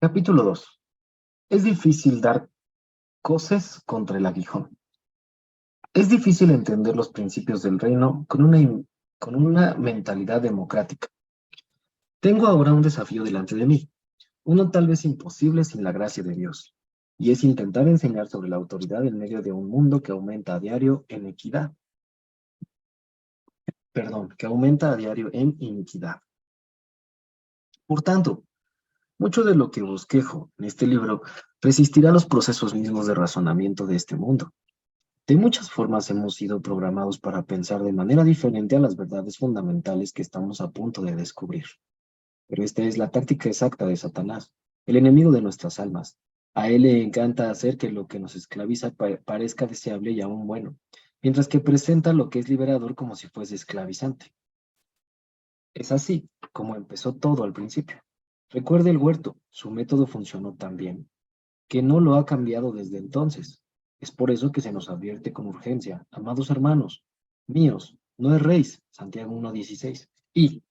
Capítulo 2. Es difícil dar coces contra el aguijón. Es difícil entender los principios del reino con una mentalidad democrática. Tengo ahora un desafío delante de mí, uno tal vez imposible sin la gracia de Dios, y es intentar enseñar sobre la autoridad en medio de un mundo que aumenta a diario en que aumenta a diario en iniquidad. Por tanto, mucho de lo que bosquejo en este libro resistirá los procesos mismos de razonamiento de este mundo. De muchas formas hemos sido programados para pensar de manera diferente a las verdades fundamentales que estamos a punto de descubrir. Pero esta es la táctica exacta de Satanás, el enemigo de nuestras almas. A él le encanta hacer que lo que nos esclaviza parezca deseable y aún bueno, mientras que presenta lo que es liberador como si fuese esclavizante. Es así como empezó todo al principio. Recuerde el huerto, su método funcionó tan bien que no lo ha cambiado desde entonces. Es por eso que se nos advierte con urgencia, amados hermanos míos, no erréis, Santiago 1:16, y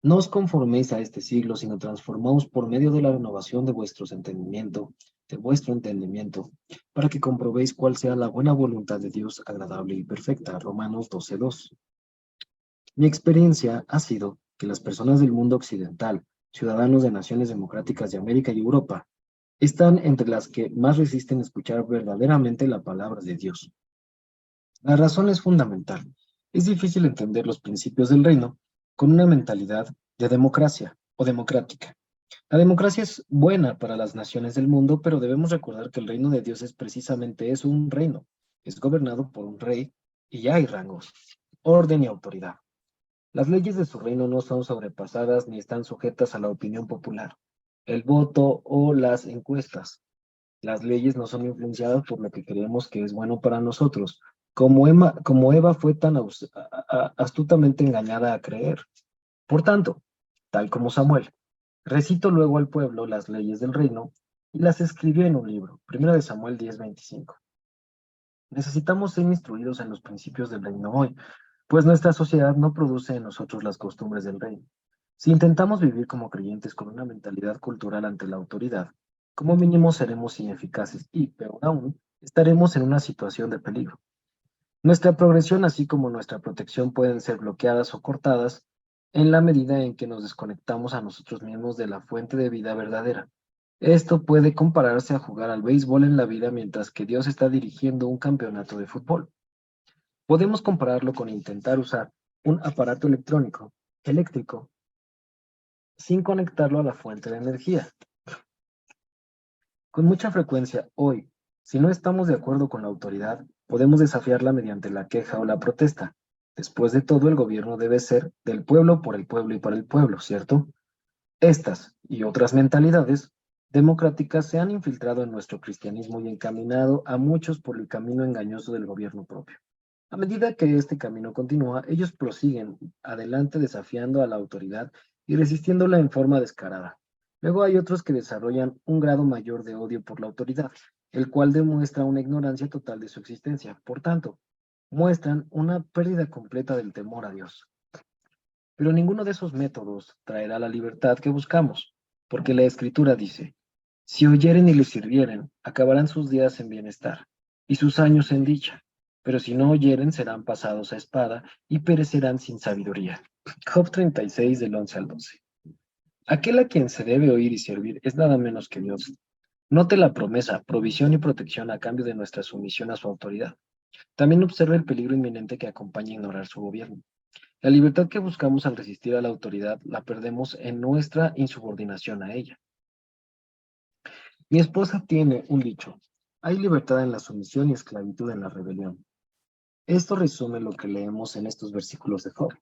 no os conforméis a este siglo, sino transformaos por medio de la renovación de vuestro entendimiento, para que comprobéis cuál sea la buena voluntad de Dios agradable y perfecta. Romanos 12:2. Mi experiencia ha sido que las personas del mundo occidental, ciudadanos de naciones democráticas de América y Europa, están entre las que más resisten escuchar verdaderamente la palabra de Dios. La razón es fundamental. Es difícil entender los principios del reino con una mentalidad de democracia o democrática. La democracia es buena para las naciones del mundo, pero debemos recordar que el reino de Dios es precisamente eso, un reino. Es gobernado por un rey y ya hay rangos, orden y autoridad. Las leyes de su reino no son sobrepasadas ni están sujetas a la opinión popular, el voto o las encuestas. Las leyes no son influenciadas por lo que creemos que es bueno para nosotros, como Eva fue tan astutamente engañada a creer. Por tanto, tal como Samuel, recitó luego al pueblo las leyes del reino y las escribió en un libro, 1 Samuel 10:25. Necesitamos ser instruidos en los principios del reino hoy, pues nuestra sociedad no produce en nosotros las costumbres del reino. Si intentamos vivir como creyentes con una mentalidad cultural ante la autoridad, como mínimo seremos ineficaces y, peor aún, estaremos en una situación de peligro. Nuestra progresión, así como nuestra protección, pueden ser bloqueadas o cortadas en la medida en que nos desconectamos a nosotros mismos de la fuente de vida verdadera. Esto puede compararse a jugar al béisbol en la vida mientras que Dios está dirigiendo un campeonato de fútbol. Podemos compararlo con intentar usar un aparato eléctrico, sin conectarlo a la fuente de energía. Con mucha frecuencia hoy, si no estamos de acuerdo con la autoridad, podemos desafiarla mediante la queja o la protesta. Después de todo, el gobierno debe ser del pueblo, por el pueblo y para el pueblo, ¿cierto? Estas y otras mentalidades democráticas se han infiltrado en nuestro cristianismo y encaminado a muchos por el camino engañoso del gobierno propio. A medida que este camino continúa, ellos prosiguen adelante desafiando a la autoridad y resistiéndola en forma descarada. Luego hay otros que desarrollan un grado mayor de odio por la autoridad, el cual demuestra una ignorancia total de su existencia. Por tanto, muestran una pérdida completa del temor a Dios. Pero ninguno de esos métodos traerá la libertad que buscamos, porque la Escritura dice, si oyeren y les sirvieren, acabarán sus días en bienestar, y sus años en dicha. Pero si no oyeren, serán pasados a espada, y perecerán sin sabiduría. Job 36, del 11 al 12. Aquel a quien se debe oír y servir es nada menos que Dios. Note la promesa, provisión y protección a cambio de nuestra sumisión a su autoridad. También observe el peligro inminente que acompaña ignorar su gobierno. La libertad que buscamos al resistir a la autoridad la perdemos en nuestra insubordinación a ella. Mi esposa tiene un dicho: hay libertad en la sumisión y esclavitud en la rebelión. Esto resume lo que leemos en estos versículos de Job.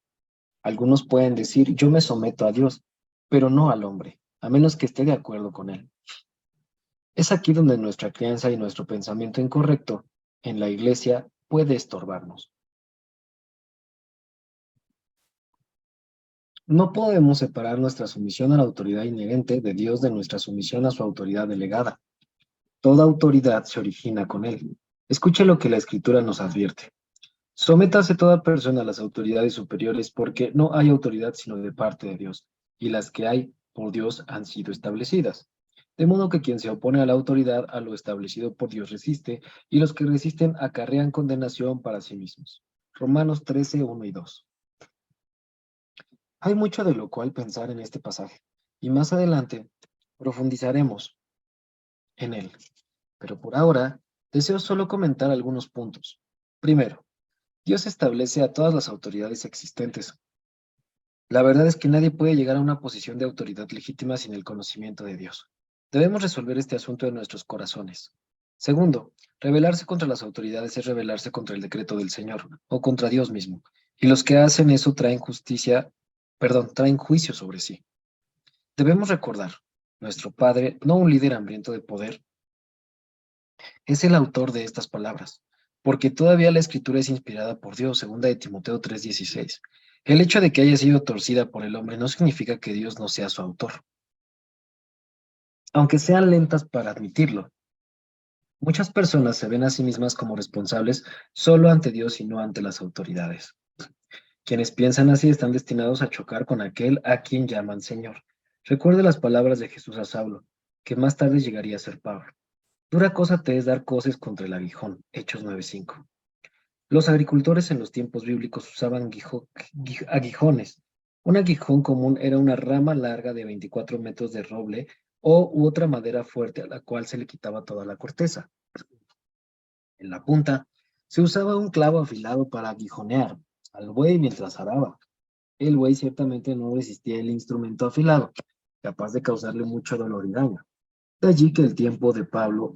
Algunos pueden decir, yo me someto a Dios, pero no al hombre, a menos que esté de acuerdo con él. Es aquí donde nuestra crianza y nuestro pensamiento incorrecto en la iglesia puede estorbarnos. No podemos separar nuestra sumisión a la autoridad inherente de Dios de nuestra sumisión a su autoridad delegada. Toda autoridad se origina con él. Escuche lo que la Escritura nos advierte. Sométase toda persona a las autoridades superiores, porque no hay autoridad sino de parte de Dios, y las que hay por Dios han sido establecidas. De modo que quien se opone a la autoridad, a lo establecido por Dios resiste, y los que resisten acarrean condenación para sí mismos. Romanos 13, 1 y 2. Hay mucho de lo cual pensar en este pasaje, y más adelante profundizaremos en él. Pero por ahora, deseo solo comentar algunos puntos. Primero, Dios establece a todas las autoridades existentes. La verdad es que nadie puede llegar a una posición de autoridad legítima sin el conocimiento de Dios. Debemos resolver este asunto en nuestros corazones. Segundo, rebelarse contra las autoridades es rebelarse contra el decreto del Señor o contra Dios mismo. Y los que hacen eso traen juicio sobre sí. Debemos recordar, nuestro Padre, no un líder hambriento de poder, es el autor de estas palabras, porque todavía la escritura es inspirada por Dios, segunda de Timoteo 3:16. El hecho de que haya sido torcida por el hombre no significa que Dios no sea su autor, aunque sean lentas para admitirlo. Muchas personas se ven a sí mismas como responsables solo ante Dios y no ante las autoridades. Quienes piensan así están destinados a chocar con aquel a quien llaman Señor. Recuerde las palabras de Jesús a Saulo, que más tarde llegaría a ser Pablo. Dura cosa te es dar coces contra el aguijón. Hechos 9:5. Los agricultores en los tiempos bíblicos usaban aguijones. Un aguijón común era una rama larga de 24 metros de roble u otra madera fuerte a la cual se le quitaba toda la corteza. En la punta se usaba un clavo afilado para aguijonear al buey mientras araba. El buey ciertamente no resistía el instrumento afilado, capaz de causarle mucho dolor y daño. De allí que el tiempo de Pablo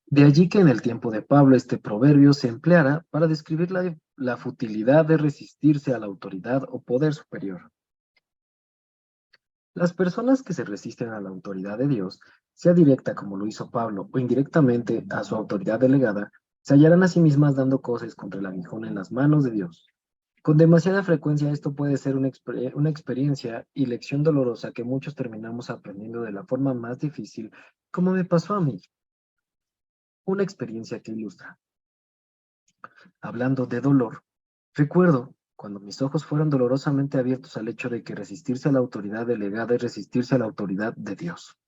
De allí que en el tiempo de Pablo este proverbio se empleara para describir la futilidad de resistirse a la autoridad o poder superior. Las personas que se resisten a la autoridad de Dios, sea directa como lo hizo Pablo o indirectamente a su autoridad delegada, se hallarán a sí mismas dando coces contra el aguijón en las manos de Dios. Con demasiada frecuencia esto puede ser una experiencia y lección dolorosa que muchos terminamos aprendiendo de la forma más difícil, como me pasó a mí. Una experiencia que ilustra. Hablando de dolor, recuerdo cuando mis ojos fueron dolorosamente abiertos al hecho de que resistirse a la autoridad delegada es resistirse a la autoridad de Dios.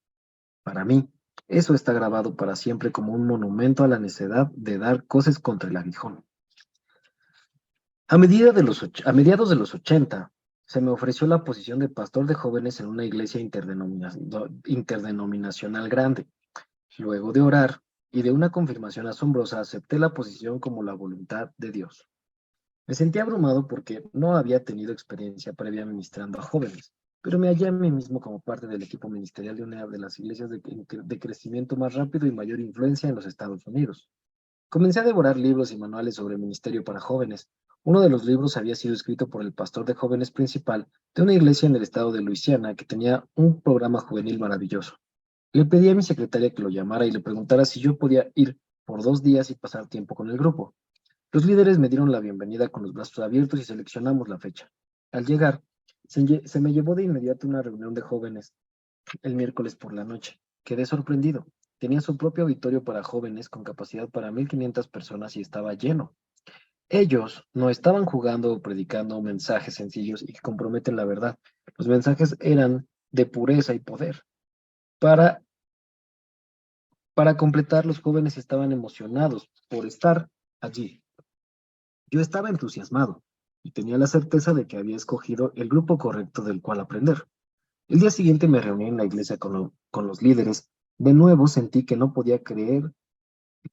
Para mí, eso está grabado para siempre como un monumento a la necedad de dar coces contra el aguijón. A mediados de los 80, se me ofreció la posición de pastor de jóvenes en una iglesia interdenominacional grande. Luego de orar y de una confirmación asombrosa, acepté la posición como la voluntad de Dios. Me sentí abrumado porque no había tenido experiencia previa ministrando a jóvenes, pero me hallé a mí mismo como parte del equipo ministerial de una de las iglesias de crecimiento más rápido y mayor influencia en los Estados Unidos. Comencé a devorar libros y manuales sobre ministerio para jóvenes. Uno de los libros había sido escrito por el pastor de jóvenes principal de una iglesia en el estado de Luisiana que tenía un programa juvenil maravilloso. Le pedí a mi secretaria que lo llamara y le preguntara si yo podía ir por 2 días y pasar tiempo con el grupo. Los líderes me dieron la bienvenida con los brazos abiertos y seleccionamos la fecha. Al llegar, se me llevó de inmediato a una reunión de jóvenes el miércoles por la noche. Quedé sorprendido. Tenía su propio auditorio para jóvenes con capacidad para 1,500 personas y estaba lleno. Ellos no estaban jugando o predicando mensajes sencillos y que comprometen la verdad. Los mensajes eran de pureza y poder. Para, para completar, los jóvenes estaban emocionados por estar allí. Yo estaba entusiasmado y tenía la certeza de que había escogido el grupo correcto del cual aprender. El día siguiente me reuní en la iglesia con los líderes. De nuevo sentí que no podía creer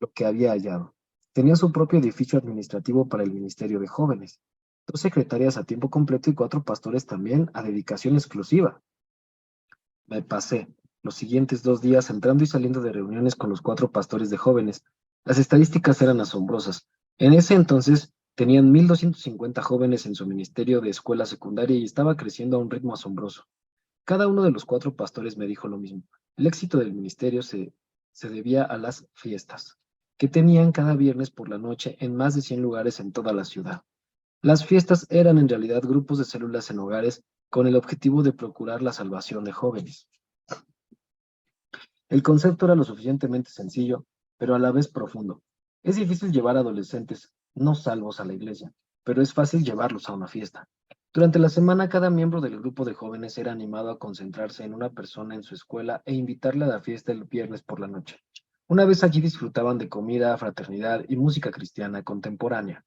lo que había hallado. Tenía su propio edificio administrativo para el Ministerio de Jóvenes, 2 secretarias a tiempo completo y 4 pastores también a dedicación exclusiva. Me pasé los siguientes 2 días entrando y saliendo de reuniones con los 4 pastores de jóvenes. Las estadísticas eran asombrosas. En ese entonces tenían 1,250 jóvenes en su ministerio de escuela secundaria y estaba creciendo a un ritmo asombroso. Cada uno de los 4 pastores me dijo lo mismo. El éxito del ministerio se debía a las fiestas, que tenían cada viernes por la noche en más de 100 lugares en toda la ciudad. Las fiestas eran en realidad grupos de células en hogares con el objetivo de procurar la salvación de jóvenes. El concepto era lo suficientemente sencillo, pero a la vez profundo. Es difícil llevar adolescentes no salvos a la iglesia, pero es fácil llevarlos a una fiesta. Durante la semana, cada miembro del grupo de jóvenes era animado a concentrarse en una persona en su escuela e invitarle a la fiesta el viernes por la noche. Una vez allí disfrutaban de comida, fraternidad y música cristiana contemporánea.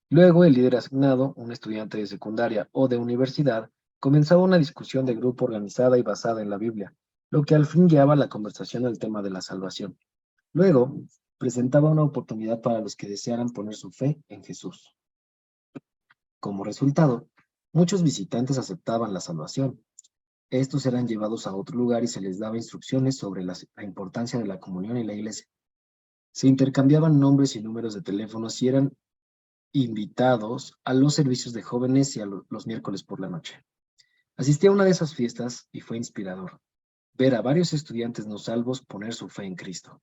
Luego, el líder asignado, un estudiante de secundaria o de universidad, comenzaba una discusión de grupo organizada y basada en la Biblia, lo que al fin guiaba la conversación al tema de la salvación. Luego, presentaba una oportunidad para los que desearan poner su fe en Jesús. Como resultado, muchos visitantes aceptaban la salvación. Estos eran llevados a otro lugar y se les daba instrucciones sobre la importancia de la comunión y la iglesia. Se intercambiaban nombres y números de teléfonos y eran invitados a los servicios de jóvenes y a los miércoles por la noche. Asistí a una de esas fiestas y fue inspirador ver a varios estudiantes no salvos poner su fe en Cristo.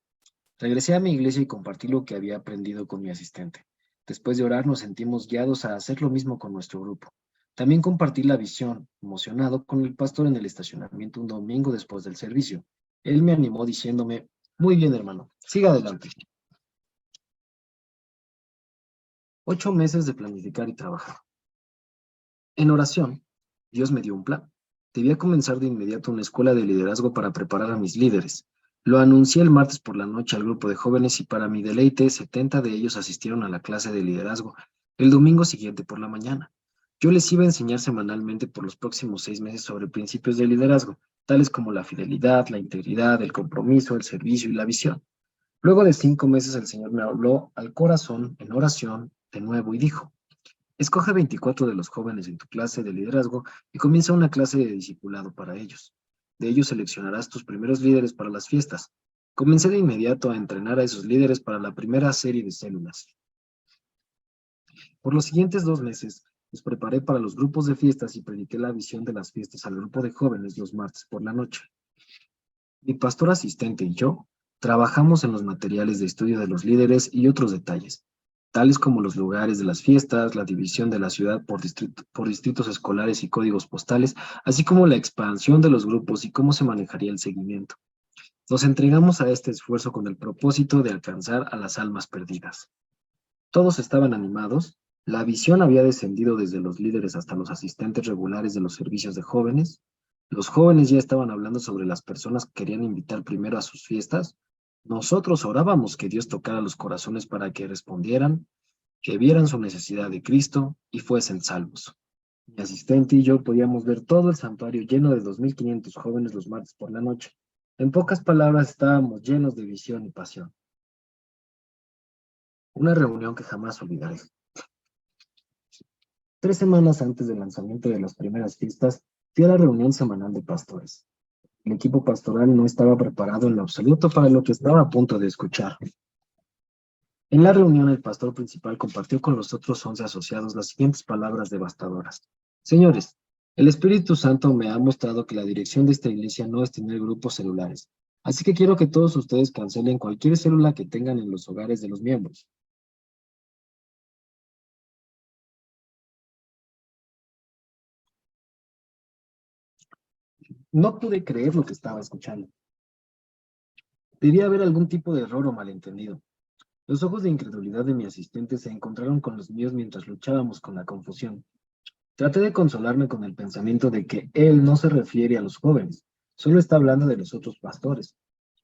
Regresé a mi iglesia y compartí lo que había aprendido con mi asistente. Después de orar nos sentimos guiados a hacer lo mismo con nuestro grupo. También compartí la visión, emocionado, con el pastor en el estacionamiento un domingo después del servicio. Él me animó diciéndome, muy bien hermano, siga adelante. 8 meses de planificar y trabajar. En oración, Dios me dio un plan. Debía comenzar de inmediato una escuela de liderazgo para preparar a mis líderes. Lo anuncié el martes por la noche al grupo de jóvenes y para mi deleite, 70 de ellos asistieron a la clase de liderazgo el domingo siguiente por la mañana. Yo les iba a enseñar semanalmente por los próximos 6 meses sobre principios de liderazgo, tales como la fidelidad, la integridad, el compromiso, el servicio y la visión. Luego de 5 meses el Señor me habló al corazón en oración de nuevo y dijo, escoge 24 de los jóvenes en tu clase de liderazgo y comienza una clase de discipulado para ellos. De ellos seleccionarás tus primeros líderes para las fiestas. Comencé de inmediato a entrenar a esos líderes para la primera serie de células. Por los siguientes 2 meses, los preparé para los grupos de fiestas y prediqué la visión de las fiestas al grupo de jóvenes los martes por la noche. Mi pastor asistente y yo trabajamos en los materiales de estudio de los líderes y otros detalles, tales como los lugares de las fiestas, la división de la ciudad por distritos escolares y códigos postales, así como la expansión de los grupos y cómo se manejaría el seguimiento. Nos entregamos a este esfuerzo con el propósito de alcanzar a las almas perdidas. Todos estaban animados, la visión había descendido desde los líderes hasta los asistentes regulares de los servicios de jóvenes, los jóvenes ya estaban hablando sobre las personas que querían invitar primero a sus fiestas, nosotros orábamos que Dios tocara los corazones para que respondieran, que vieran su necesidad de Cristo y fuesen salvos. Mi asistente y yo podíamos ver todo el santuario lleno de 2.500 jóvenes los martes por la noche. En pocas palabras, estábamos llenos de visión y pasión. Una reunión que jamás olvidaré. 3 semanas antes del lanzamiento de las primeras fiestas, fui a la reunión semanal de pastores. El equipo pastoral no estaba preparado en lo absoluto para lo que estaba a punto de escuchar. En la reunión, el pastor principal compartió con los otros 11 asociados las siguientes palabras devastadoras. Señores, el Espíritu Santo me ha mostrado que la dirección de esta iglesia no es tener grupos celulares. Así que quiero que todos ustedes cancelen cualquier célula que tengan en los hogares de los miembros. No pude creer lo que estaba escuchando. Debía haber algún tipo de error o malentendido. Los ojos de incredulidad de mi asistente se encontraron con los míos mientras luchábamos con la confusión. Traté de consolarme con el pensamiento de que él no se refiere a los jóvenes, solo está hablando de los otros pastores,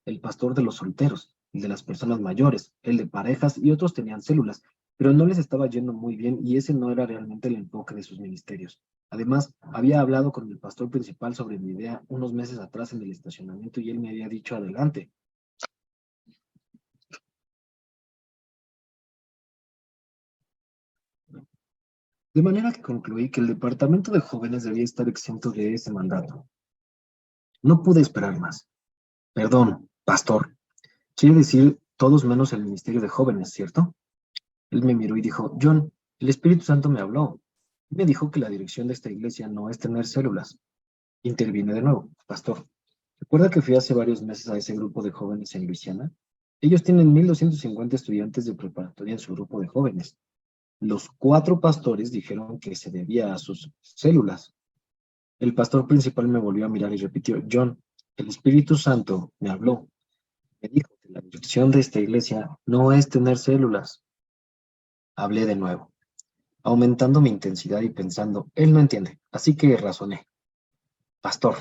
el pastor de los solteros, el de las personas mayores, el de parejas y otros tenían células, pero no les estaba yendo muy bien y ese no era realmente el enfoque de sus ministerios. Además, había hablado con el pastor principal sobre mi idea unos meses atrás en el estacionamiento y él me había dicho adelante. De manera que concluí que el departamento de jóvenes debía estar exento de ese mandato. No pude esperar más. Perdón, pastor. Quiere decir todos menos el ministerio de jóvenes, ¿cierto? Él me miró y dijo, John, el Espíritu Santo me habló. Me dijo que la dirección de esta iglesia no es tener células. Intervine de nuevo, pastor. ¿Recuerda que fui hace varios meses a ese grupo de jóvenes en Luisiana? Ellos tienen 1.250 estudiantes de preparatoria en su grupo de jóvenes. Los 4 pastores dijeron que se debía a sus células. El pastor principal me volvió a mirar y repitió, John, el Espíritu Santo me habló. Me dijo que la dirección de esta iglesia no es tener células. Hablé de nuevo. aumentando mi intensidad y pensando, él no entiende, así que razoné. Pastor,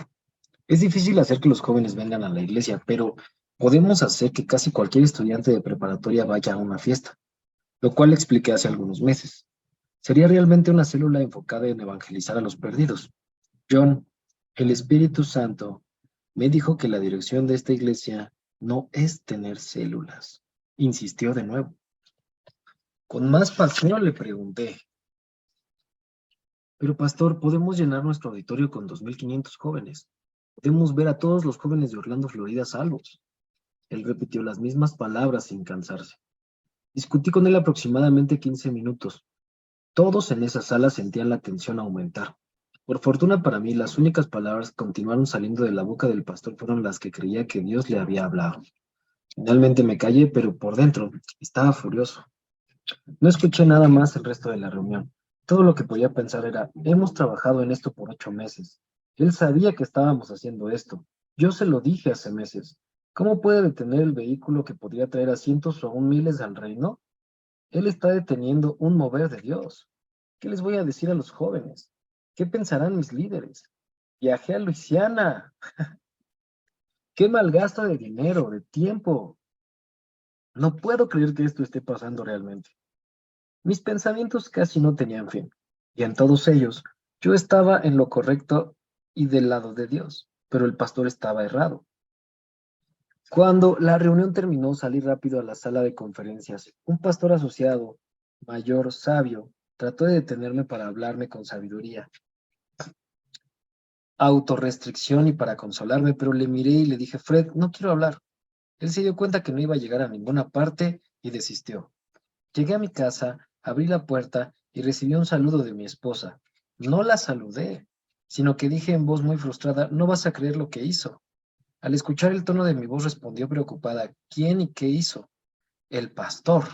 es difícil hacer que los jóvenes vengan a la iglesia, pero podemos hacer que casi cualquier estudiante de preparatoria vaya a una fiesta, lo cual expliqué hace algunos meses. Sería realmente una célula enfocada en evangelizar a los perdidos. John, el Espíritu Santo, me dijo que la dirección de esta iglesia no es tener células. Insistió de nuevo. Con más pasión le pregunté, pero pastor, podemos llenar nuestro auditorio con 2.500 jóvenes. Podemos ver a todos los jóvenes de Orlando, Florida, salvos. Él repitió las mismas palabras sin cansarse. Discutí con él aproximadamente 15 minutos. Todos en esa sala sentían la tensión aumentar. Por fortuna para mí, las únicas palabras que continuaron saliendo de la boca del pastor fueron las que creía que Dios le había hablado. Finalmente me callé, pero por dentro estaba furioso. No escuché nada más el resto de la reunión. Todo lo que podía pensar era, hemos trabajado en esto por 8 meses. Él sabía que estábamos haciendo esto. Yo se lo dije hace meses. ¿Cómo puede detener el vehículo que podría traer a cientos o aún miles al reino? Él está deteniendo un mover de Dios. ¿Qué les voy a decir a los jóvenes? ¿Qué pensarán mis líderes? Viajé a Luisiana. ¡Qué mal gasto de dinero, de tiempo! No puedo creer que esto esté pasando realmente. Mis pensamientos casi no tenían fin, y en todos ellos yo estaba en lo correcto y del lado de Dios, pero el pastor estaba errado. Cuando la reunión terminó, salí rápido a la sala de conferencias. Un pastor asociado, mayor, sabio, trató de detenerme para hablarme con sabiduría, autorrestricción y para consolarme, pero le miré y le dije, Fred, no quiero hablar. Él se dio cuenta que no iba a llegar a ninguna parte y desistió. Llegué a mi casa, abrí la puerta y recibí un saludo de mi esposa. No la saludé, sino que dije en voz muy frustrada, no vas a creer lo que hizo. Al escuchar el tono de mi voz respondió preocupada, ¿quién y qué hizo? El pastor.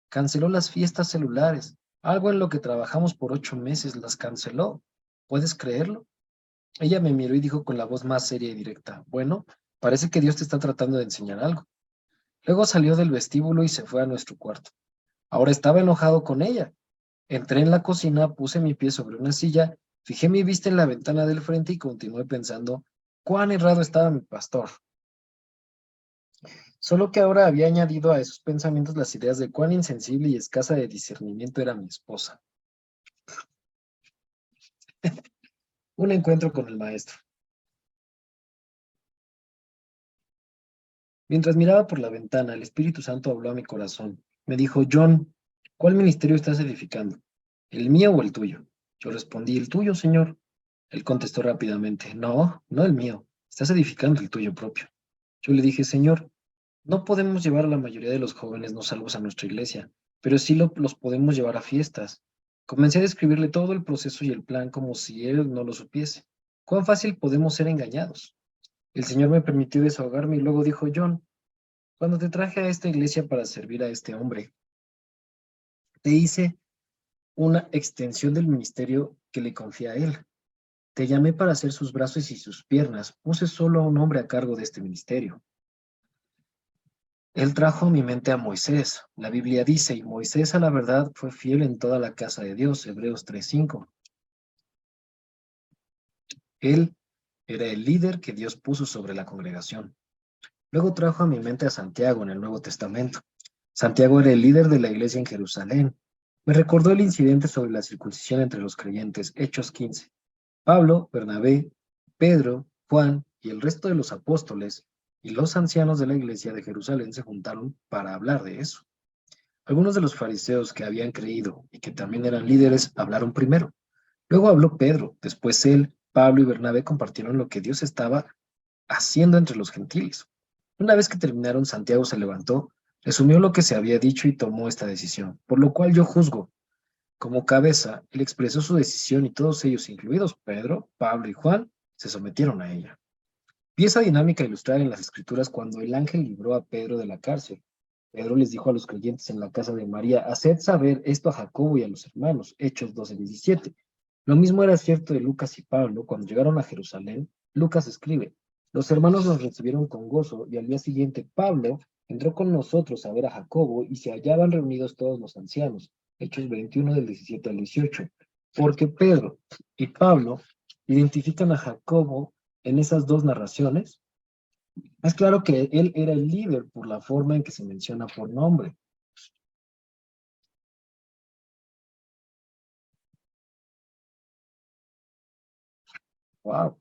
Canceló las fiestas celulares, algo en lo que trabajamos por 8 meses, las canceló. ¿Puedes creerlo? Ella me miró y dijo con la voz más seria y directa, bueno, parece que Dios te está tratando de enseñar algo. Luego salió del vestíbulo y se fue a nuestro cuarto. Ahora estaba enojado con ella. Entré en la cocina, puse mi pie sobre una silla, fijé mi vista en la ventana del frente y continué pensando cuán errado estaba mi pastor. Solo que ahora había añadido a esos pensamientos las ideas de cuán insensible y escasa de discernimiento era mi esposa. Un encuentro con el maestro. Mientras miraba por la ventana, el Espíritu Santo habló a mi corazón. Me dijo, John, ¿cuál ministerio estás edificando? ¿El mío o el tuyo? Yo respondí, el tuyo, señor. Él contestó rápidamente, no, no el mío. Estás edificando el tuyo propio. Yo le dije, Señor, no podemos llevar a la mayoría de los jóvenes no salvos a nuestra iglesia, pero sí los podemos llevar a fiestas. Comencé a describirle todo el proceso y el plan como si él no lo supiese. ¿Cuán fácil podemos ser engañados? El Señor me permitió desahogarme y luego dijo, John, cuando te traje a esta iglesia para servir a este hombre, te hice una extensión del ministerio que le confié a él. Te llamé para hacer sus brazos y sus piernas. Puse solo a un hombre a cargo de este ministerio. Él trajo a mi mente a Moisés. La Biblia dice, y Moisés a la verdad fue fiel en toda la casa de Dios, Hebreos 3:5. Él era el líder que Dios puso sobre la congregación. Luego trajo a mi mente a Santiago en el Nuevo Testamento. Santiago era el líder de la iglesia en Jerusalén. Me recordó el incidente sobre la circuncisión entre los creyentes, Hechos 15. Pablo, Bernabé, Pedro, Juan y el resto de los apóstoles y los ancianos de la iglesia de Jerusalén se juntaron para hablar de eso. Algunos de los fariseos que habían creído y que también eran líderes hablaron primero. Luego habló Pedro, después él, Pablo y Bernabé compartieron lo que Dios estaba haciendo entre los gentiles. Una vez que terminaron, Santiago se levantó, resumió lo que se había dicho y tomó esta decisión, por lo cual yo juzgo. Como cabeza, él expresó su decisión y todos ellos, incluidos Pedro, Pablo y Juan, se sometieron a ella. Vi esa dinámica ilustrada en las Escrituras cuando el ángel libró a Pedro de la cárcel. Pedro les dijo a los creyentes en la casa de María, haced saber esto a Jacobo y a los hermanos, Hechos 12:17. Lo mismo era cierto de Lucas y Pablo. Cuando llegaron a Jerusalén, Lucas escribe, los hermanos nos recibieron con gozo y al día siguiente Pablo entró con nosotros a ver a Jacobo y se hallaban reunidos todos los ancianos. Hechos 21 del 17 al 18. Porque Pedro y Pablo identifican a Jacobo en esas dos narraciones. Es claro que él era el líder por la forma en que se menciona por nombre. Wow.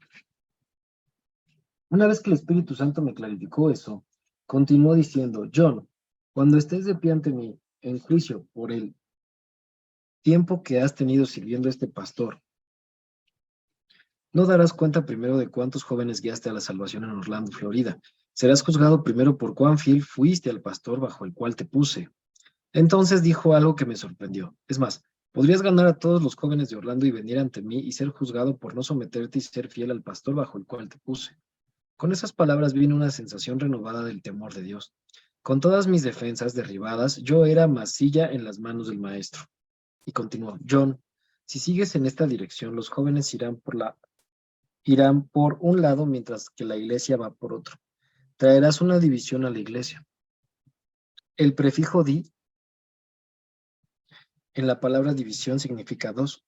Una vez que el Espíritu Santo me clarificó eso, continuó diciendo, John, cuando estés de pie ante mí en juicio por el tiempo que has tenido sirviendo a este pastor, no darás cuenta primero de cuántos jóvenes guiaste a la salvación en Orlando, Florida. Serás juzgado primero por cuán fiel fuiste al pastor bajo el cual te puse. Entonces dijo algo que me sorprendió. Es más, podrías ganar a todos los jóvenes de Orlando y venir ante mí y ser juzgado por no someterte y ser fiel al pastor bajo el cual te puse. Con esas palabras vino una sensación renovada del temor de Dios. Con todas mis defensas derribadas, yo era masilla en las manos del maestro. Y continuó, John, si sigues en esta dirección, los jóvenes irán por un lado mientras que la iglesia va por otro. Traerás una división a la iglesia. El prefijo di en la palabra división significa dos.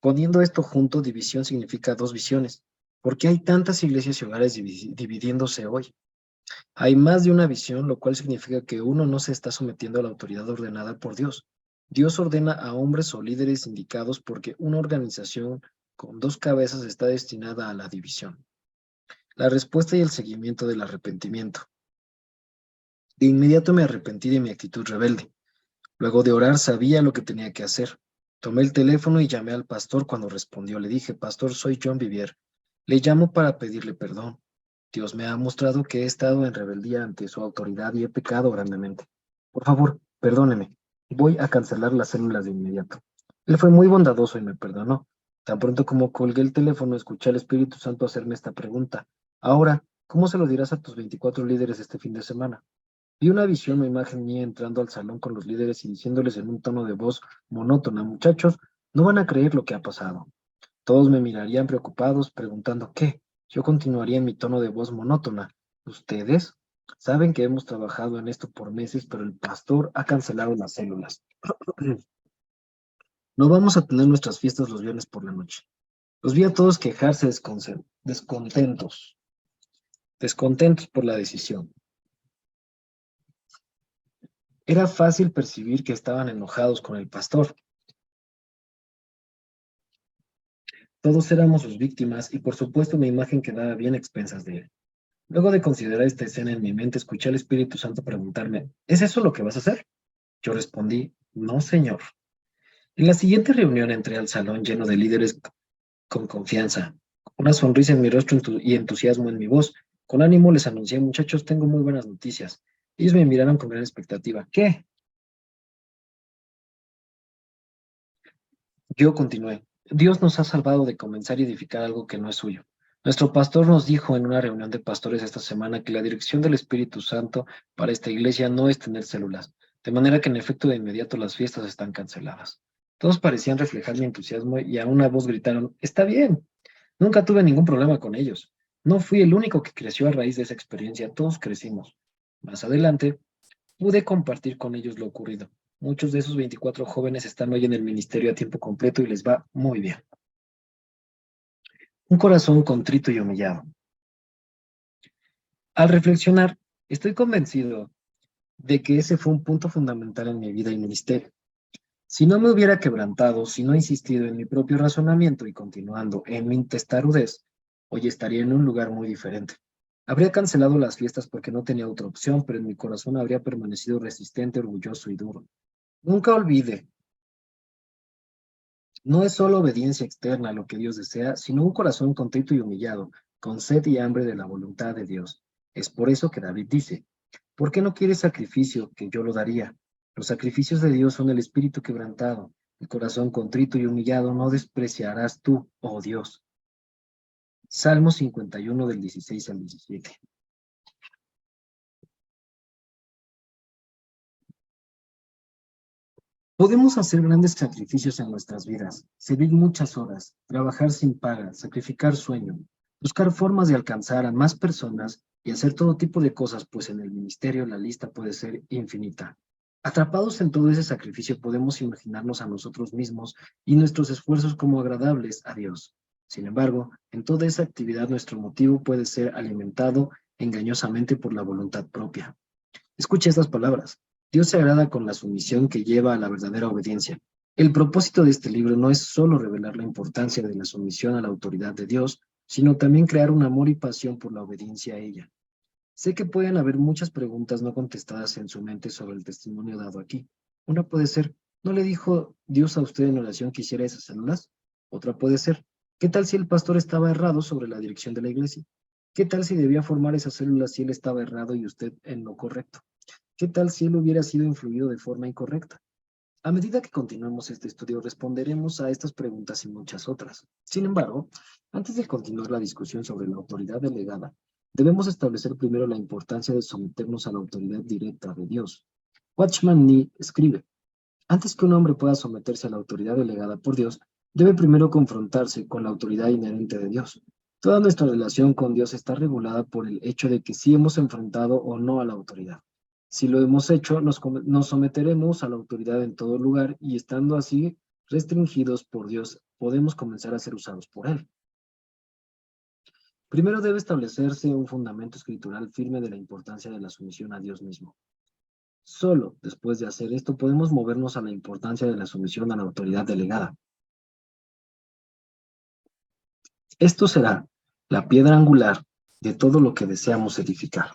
Poniendo esto junto, división significa dos visiones. ¿Por qué hay tantas iglesias y hogares dividiéndose hoy? Hay más de una visión, lo cual significa que uno no se está sometiendo a la autoridad ordenada por Dios. Dios ordena a hombres o líderes indicados porque una organización con dos cabezas está destinada a la división. La respuesta y el seguimiento del arrepentimiento. De inmediato me arrepentí de mi actitud rebelde. Luego de orar sabía lo que tenía que hacer. Tomé el teléfono y llamé al pastor cuando respondió. Le dije, Pastor, soy John Vivier. Le llamo para pedirle perdón. Dios me ha mostrado que he estado en rebeldía ante su autoridad y he pecado grandemente. Por favor, perdóneme. Voy a cancelar las células de inmediato. Él fue muy bondadoso y me perdonó. Tan pronto como colgué el teléfono, escuché al Espíritu Santo hacerme esta pregunta. Ahora, ¿cómo se lo dirás a tus 24 líderes este fin de semana? Vi una visión o imagen mía entrando al salón con los líderes y diciéndoles en un tono de voz monótona, muchachos, no van a creer lo que ha pasado. Todos me mirarían preocupados, preguntando ¿qué? Yo continuaría en mi tono de voz monótona. ¿Ustedes? Saben que hemos trabajado en esto por meses, pero el pastor ha cancelado las células. No vamos a tener nuestras fiestas los viernes por la noche. Los vi a todos quejarse descontentos por la decisión. Era fácil percibir que estaban enojados con el pastor. Todos éramos sus víctimas y por supuesto mi imagen quedaba bien a expensas de él. Luego de considerar esta escena en mi mente, escuché al Espíritu Santo preguntarme, ¿es eso lo que vas a hacer? Yo respondí, no, señor. En la siguiente reunión entré al salón lleno de líderes con confianza, una sonrisa en mi rostro y entusiasmo en mi voz. Con ánimo les anuncié, muchachos, tengo muy buenas noticias. Ellos me miraron con gran expectativa. ¿Qué? Yo continué. Dios nos ha salvado de comenzar y edificar algo que no es suyo. Nuestro pastor nos dijo en una reunión de pastores esta semana que la dirección del Espíritu Santo para esta iglesia no es tener células, de manera que en efecto de inmediato las fiestas están canceladas. Todos parecían reflejar mi entusiasmo y a una voz gritaron, está bien. Nunca tuve ningún problema con ellos. No fui el único que creció a raíz de esa experiencia, todos crecimos. Más adelante, pude compartir con ellos lo ocurrido. Muchos de esos 24 jóvenes están hoy en el ministerio a tiempo completo y les va muy bien. Un corazón contrito y humillado. Al reflexionar, estoy convencido de que ese fue un punto fundamental en mi vida y ministerio. Si no me hubiera quebrantado, si no he insistido en mi propio razonamiento y continuando en mi testarudez, hoy estaría en un lugar muy diferente. Habría cancelado las fiestas porque no tenía otra opción, pero en mi corazón habría permanecido resistente, orgulloso y duro. Nunca olvide, no es solo obediencia externa a lo que Dios desea, sino un corazón contrito y humillado, con sed y hambre de la voluntad de Dios. Es por eso que David dice, ¿por qué no quieres sacrificio que yo lo daría? Los sacrificios de Dios son el espíritu quebrantado, el corazón contrito y humillado no despreciarás tú, oh Dios. Salmo 51 del 16 al 17. Podemos hacer grandes sacrificios en nuestras vidas, servir muchas horas, trabajar sin paga, sacrificar sueño, buscar formas de alcanzar a más personas y hacer todo tipo de cosas, pues en el ministerio la lista puede ser infinita. Atrapados en todo ese sacrificio, podemos imaginarnos a nosotros mismos y nuestros esfuerzos como agradables a Dios. Sin embargo, en toda esa actividad nuestro motivo puede ser alimentado engañosamente por la voluntad propia. Escuche estas palabras. Dios se agrada con la sumisión que lleva a la verdadera obediencia. El propósito de este libro no es solo revelar la importancia de la sumisión a la autoridad de Dios, sino también crear un amor y pasión por la obediencia a ella. Sé que pueden haber muchas preguntas no contestadas en su mente sobre el testimonio dado aquí. Una puede ser, ¿no le dijo Dios a usted en oración que hiciera esas células? Otra puede ser, ¿qué tal si el pastor estaba errado sobre la dirección de la iglesia? ¿Qué tal si debía formar esas células si él estaba errado y usted en lo correcto? ¿Qué tal si él hubiera sido influido de forma incorrecta? A medida que continuemos este estudio, responderemos a estas preguntas y muchas otras. Sin embargo, antes de continuar la discusión sobre la autoridad delegada, debemos establecer primero la importancia de someternos a la autoridad directa de Dios. Watchman Nee escribe, antes que un hombre pueda someterse a la autoridad delegada por Dios, debe primero confrontarse con la autoridad inherente de Dios. Toda nuestra relación con Dios está regulada por el hecho de que si hemos enfrentado o no a la autoridad. Si lo hemos hecho, nos someteremos a la autoridad en todo lugar y estando así restringidos por Dios, podemos comenzar a ser usados por Él. Primero debe establecerse un fundamento escritural firme de la importancia de la sumisión a Dios mismo. Solo después de hacer esto podemos movernos a la importancia de la sumisión a la autoridad delegada. Esto será la piedra angular de todo lo que deseamos edificar.